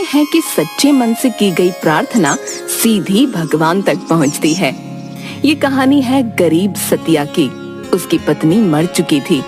हैं कि सच्चे मन से की गई प्रार्थना सीधी भगवान तक पहुंचती है। ये कहानी है गरीब सतिया की। उसकी पत्नी मर चुकी थी।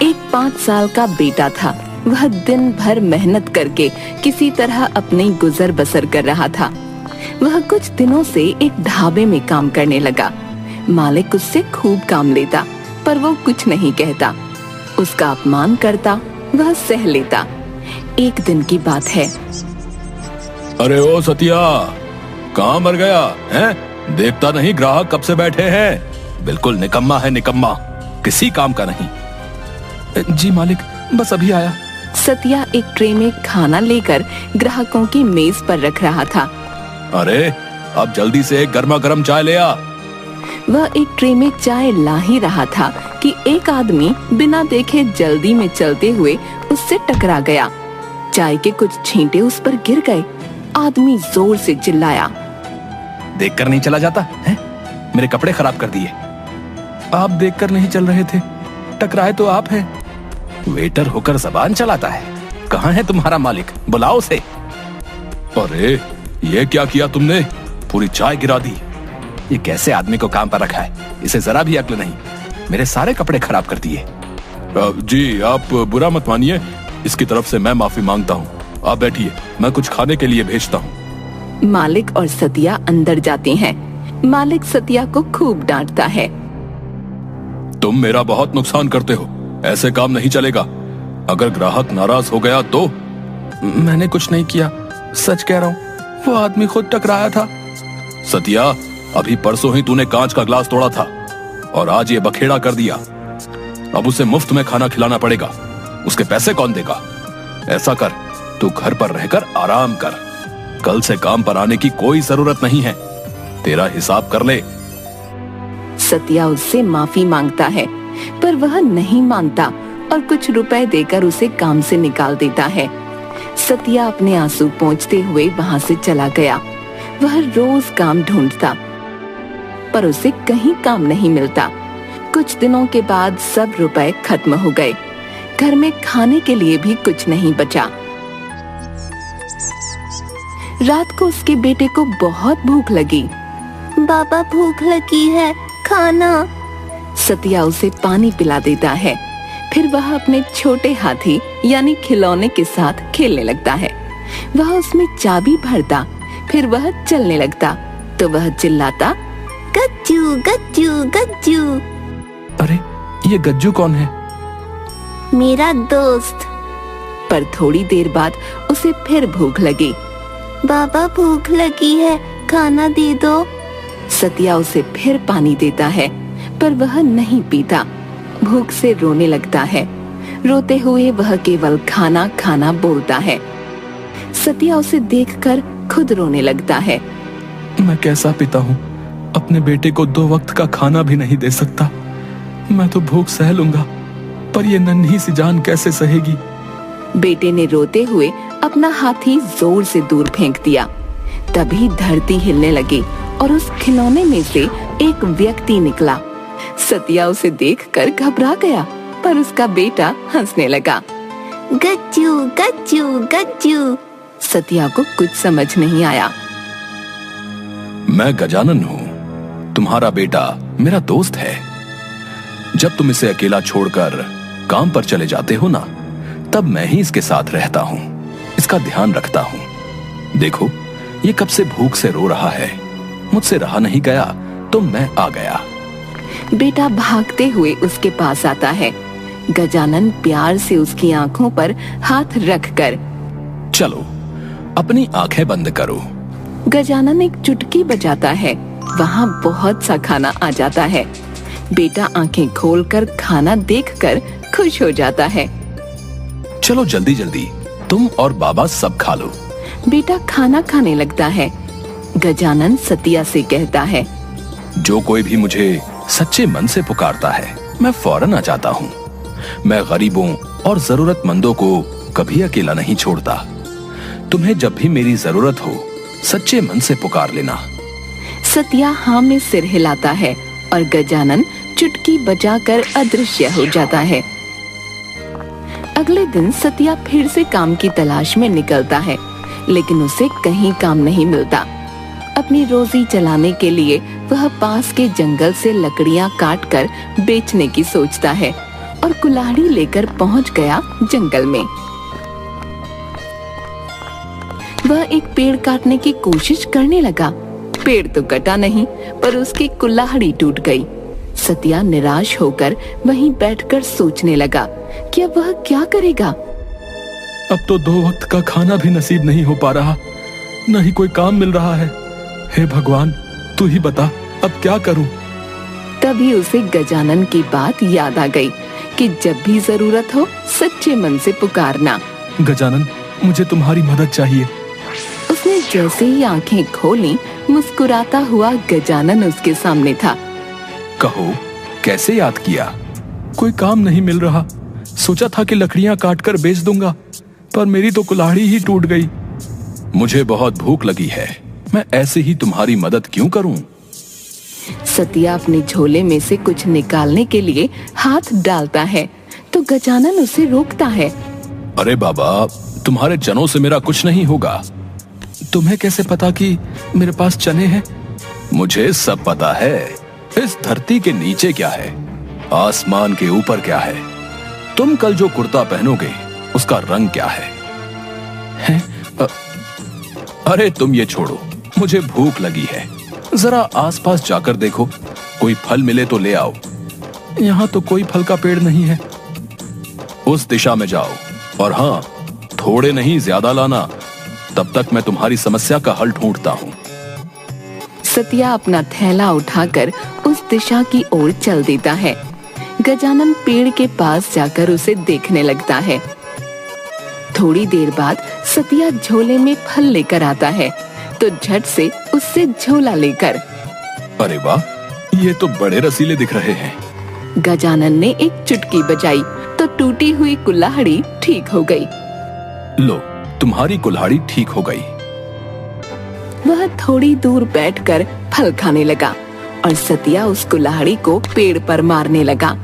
एक 5 साल का बेटा था। वह दिन भर मेहनत करके किसी तरह अपनी गुजर बसर कर रहा था। वह कुछ दिनों से एक ढाबे में काम करने लगा। मालिक उससे खूब काम लेता, पर वो कुछ नहीं कहता। उसका अपमान करता, वह सह लेता। एक दिन की बात है। अरे ओ सतिया, कहाँ मर गया है? देखता नहीं ग्राहक कब से बैठे हैं। बिल्कुल निकम्मा है, निकम्मा, किसी काम का नहीं। जी मालिक, बस अभी आया। सतिया एक ट्रे में खाना लेकर ग्राहकों की मेज पर रख रहा था। अरे अब जल्दी से एक गर्मा गर्म चाय ले आ। वह एक ट्रे में चाय ला ही रहा था कि एक आदमी बिना देखे जल्दी में चलते हुए उससे टकरा गया। चाय के कुछ छींटे उस पर गिर गए। आदमी जोर से चिल्लाया, देखकर नहीं चला जाता है? मेरे कपड़े खराब कर दिए। आप देखकर नहीं चल रहे थे, टकराए तो आप हैं। वेटर होकर जबान चलाता है। कहाँ है तुम्हारा मालिक? बुलाओ उसे। अरे ये क्या किया तुमने? पूरी चाय गिरा दी। ये कैसे आदमी को काम पर रखा है? इसे जरा भी अक्ल नहीं। मेरे सारे कपड़े खराब कर दिए। जी आप बुरा मत मानिए, इसकी तरफ से मैं माफी मांगता हूँ। आप बैठिए, मैं कुछ खाने के लिए भेजता हूँ। मालिक और सतिया अंदर जाते हैं। मालिक सतिया को खूब डांटता है। तुम मेरा बहुत नुकसान करते हो, ऐसे काम नहीं चलेगा। अगर ग्राहक नाराज हो गया तो? मैंने कुछ नहीं किया, सच कह रहा हूँ। वो आदमी खुद टकराया था। सतिया, अभी परसों ही तूने कांच का ग्लास तोड़ा था और आज ये बखेड़ा कर दिया। अब उसे मुफ्त में खाना खिलाना पड़ेगा। उसके पैसे कौन देगा? ऐसा कर, तू घर पर रहकर आराम कर। कल से काम पर आने की कोई जरूरत नहीं है। तेरा हिसाब कर ले। सतिया उससे माफी मांगता है, पर वह नहीं मानता और कुछ रुपए देकर उसे काम से निकाल देता है। सतिया अपने आंसू पोंछते हुए वहां से चला गया। वह रोज काम ढूंढता, पर उसे कहीं काम नहीं मिलता। कुछ दिनों के बाद सब रुपए खत्म हो गए। घर में खाने के लिए भी कुछ नहीं बचा। रात को उसके बेटे को बहुत भूख लगी। बाबा, भूख लगी है, खाना। सतिया उसे पानी पिला देता है। फिर वह अपने छोटे हाथी यानी खिलौने के साथ खेलने लगता है। वह उसमें चाबी भरता, फिर वह चलने लगता तो वह चिल्लाता, गज्जू गज्जू गज्जू। अरे ये गज्जू कौन है? मेरा दोस्त। पर थोड़ी देर बाद उसे फिर भूख लगी। बाबा, भूख लगी है, खाना दे दो। सतिया उसे फिर पानी देता है, पर वह नहीं पीता। भूख से रोने लगता है। रोते हुए वह केवल खाना खाना बोलता है। सतिया उसे देखकर खुद रोने लगता है। मैं कैसा पिता हूँ, अपने बेटे को 2 वक्त का खाना भी नहीं दे सकता। मैं तो भूख सह लूंगा, पर ये नन्ही सी जान कैसे सहेगी? बेटे ने रोते हुए अपना हाथी जोर से दूर फेंक दिया। तभी धरती हिलने लगी और उस खिलौने में से एक व्यक्ति निकला। सतिया उसे देखकर घबरा गया, पर उसका बेटा हंसने लगा। गज्जू गज्जू गज्जू। सतिया को कुछ समझ नहीं आया। मैं गजानन हूँ, तुम्हारा बेटा मेरा दोस्त है। जब तुम इसे अकेला छोड़कर काम पर चले जाते हो ना, तब मैं ही इसके साथ रहता हूँ, इसका ध्यान रखता हूँ। देखो, ये कब से भूख से रो रहा है। मुझसे रहा नहीं गया तो मैं आ गया। बेटा भागते हुए उसके पास आता है। गजानन प्यार से उसकी आंखों पर हाथ रखकर, चलो अपनी आंखें बंद करो। गजानन एक चुटकी बजाता है। वहाँ बहुत सा खाना आ जाता है। बेटा आंखें खोलकर खाना देखकर खुश हो जाता है। चलो जल्दी जल्दी, तुम और बाबा सब खा लो। बेटा खाना खाने लगता है। गजानन सतिया से कहता है, जो कोई भी मुझे सच्चे मन से पुकारता है, मैं फौरन आ जाता हूँ। मैं गरीबों और जरूरतमंदों को कभी अकेला नहीं छोड़ता। तुम्हें जब भी मेरी जरूरत हो, सच्चे मन से पुकार लेना। सतिया हाँ में सिर हिलाता है और गजानन चुटकी बजाकर अदृश्य हो जाता है। अगले दिन सतिया फिर से काम की तलाश में निकलता है। लेकिन उसे कहीं काम नहीं मिलता। अपनी रोजी चलाने के लिए वह पास के जंगल से लकड़ियां काटकर बेचने की सोचता है और कुल्हाड़ी लेकर पहुंच गया जंगल में। वह एक पेड़ काटने की कोशिश करने लगा। पेड़ तो कटा नहीं, पर उसकी कुल्हाड़ी टूट गई। सतिया निराश होकर वहीं बैठकर सोचने लगा कि अब वह क्या करेगा। अब तो 2 वक्त का खाना भी नसीब नहीं हो पा रहा, न ही कोई काम मिल रहा है। हे भगवान, तू ही बता अब क्या करूं? तभी उसे गजानन की बात याद आ गई कि जब भी जरूरत हो सच्चे मन से पुकारना। गजानन, मुझे तुम्हारी मदद चाहिए। उसने जैसे ही आंखें खोली, मुस्कुराता हुआ गजानन उसके सामने था। कहो, कैसे याद किया? कोई काम नहीं मिल रहा। सोचा था कि लकड़ियां काटकर बेच दूंगा, पर मेरी तो कुल्हाड़ी ही टूट गई। मुझे बहुत भूख लगी है, मैं ऐसे ही तुम्हारी मदद क्यों करूं? सतिया अपने झोले में से कुछ निकालने के लिए हाथ डालता है तो गजानन उसे रोकता है। अरे बाबा, तुम्हारे चनों से मेरा कुछ नहीं होगा। तुम्हें कैसे पता कि मेरे पास चने हैं? मुझे सब पता है। इस धरती के नीचे क्या है, आसमान के ऊपर क्या है। तुम कल जो कुर्ता पहनोगे उसका रंग क्या है? अरे तुम ये छोड़ो, मुझे भूख लगी है। जरा आसपास जाकर देखो, कोई फल मिले तो ले आओ। यहाँ तो कोई फल का पेड़ नहीं है। उस दिशा में जाओ, और हाँ, थोड़े नहीं ज्यादा लाना, तब तक मैं तुम्हारी समस्या का हल ढूंढता हूँ। सतिया अपना थैला उठाकर उस दिशा की ओर चल देता है। गजानन पेड़ के पास जाकर उसे देखने लगता है। थोड़ी देर बाद सतिया झोले में फल लेकर आता है तो झट से उससे झोला लेकर, अरे वाह, ये तो बड़े रसीले दिख रहे हैं। गजानन ने एक चुटकी बजाई तो टूटी हुई कुल्हाड़ी ठीक हो गई। लो, तुम्हारी कुल्हाड़ी ठीक हो गई। वह थोड़ी दूर बैठकर फल खाने लगा और सतिया उस कुल्हाड़ी को पेड़ पर मारने लगा।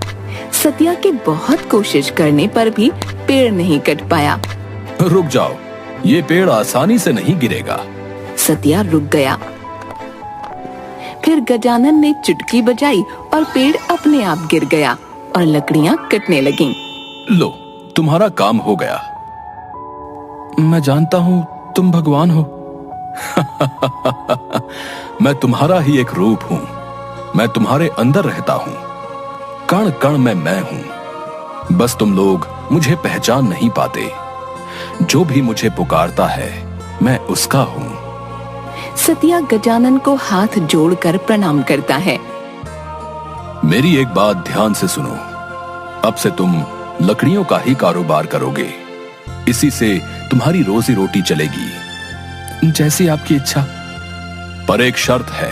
सतिया के बहुत कोशिश करने पर भी पेड़ नहीं कट पाया। रुक जाओ, ये पेड़ आसानी से नहीं गिरेगा। सतिया रुक गया। फिर गजानन ने चुटकी बजाई और पेड़ अपने आप गिर गया और लकड़ियां कटने लगीं। लो, तुम्हारा काम हो गया। मैं जानता हूँ तुम भगवान हो। मैं तुम्हारा ही एक रूप हूँ। मैं तुम्हारे अंदर रहता हूँ। कण कण में मैं हूँ। बस तुम लोग मुझे पहचान नहीं पाते। जो भी मुझे पुकारता है, मैं उसका हूँ। सतिया गजानन को हाथ जोड़कर प्रणाम करता है। मेरी एक बात ध्यान से सुनो। अब से तुम लकड़ियों का ही कारोबार करोगे। इसी से तुम्हारी रोजी रोटी चलेगी। जैसी आपकी इच्छा। पर एक शर्त है।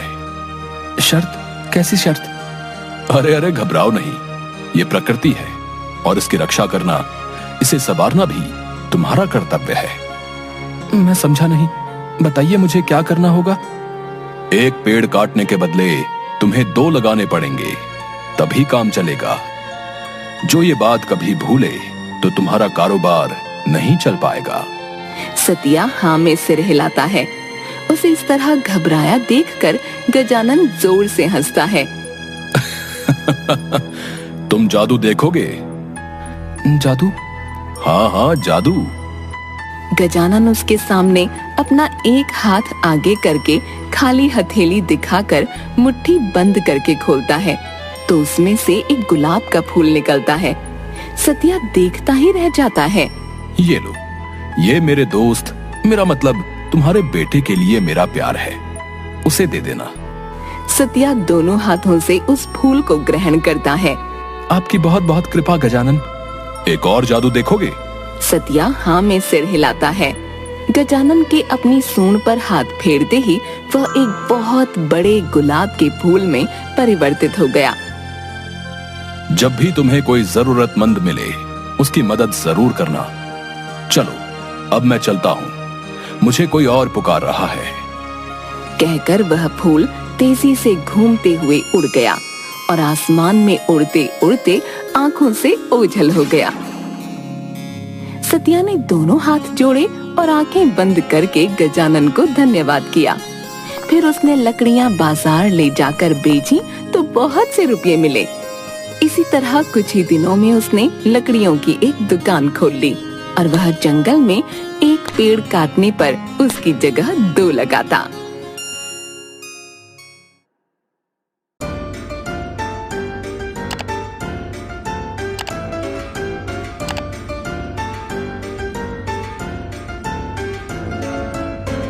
शर्त? कैसी शर्त? अरे अरे, घबराओ नहीं। ये प्रकृति है और इसकी रक्षा करना, इसे संवारना भी तुम्हारा कर्तव्य है। मैं समझा नहीं, बताइए मुझे क्या करना होगा? एक पेड़ काटने के बदले तुम्हें 2 लगाने पड़ेंगे, तभी काम चलेगा। जो ये बात कभी भूले तो तुम्हारा कारोबार नहीं चल पाएगा। सतिया हाँ में सिर हिलाता है। उसे इस तरह घबराया देखकर गजानन जोर से हंसता है। तुम जादू देखोगे? जादू? हाँ हाँ, जादू। गजानन उसके सामने अपना एक हाथ आगे करके खाली हथेली दिखाकर मुट्ठी बंद करके खोलता है तो उसमें से एक गुलाब का फूल निकलता है। सतिया देखता ही रह जाता है। ये लो, ये मेरे दोस्त, मेरा मतलब तुम्हारे बेटे के लिए मेरा प्यार है, उसे दे देना। सतिया दोनों हाथों से उस फूल को ग्रहण करता है। आपकी बहुत बहुत कृपा गजानन। एक और जादू देखोगे? सतिया हाँ में सिर हिलाता है। गजानन के अपनी सूंड पर हाथ फेरते ही वह एक बहुत बड़े गुलाब के फूल में परिवर्तित हो गया। जब भी तुम्हें कोई जरूरतमंद मिले, उसकी मदद जरूर करना। चलो, अब मैं चलता हूँ, मुझे कोई और पुकार रहा है। कहकर वह फूल तेजी से घूमते हुए उड़ गया और आसमान में उड़ते उड़ते आंखों से ओझल हो गया। सतिया ने दोनों हाथ जोड़े और आंखें बंद करके गजानन को धन्यवाद किया। फिर उसने लकड़ियां बाजार ले जाकर बेची तो बहुत से रुपये मिले। इसी तरह कुछ ही दिनों में उसने लकड़ियों की एक दुकान खोल ली और वह जंगल में एक पेड़ काटने पर उसकी जगह 2 लगाता।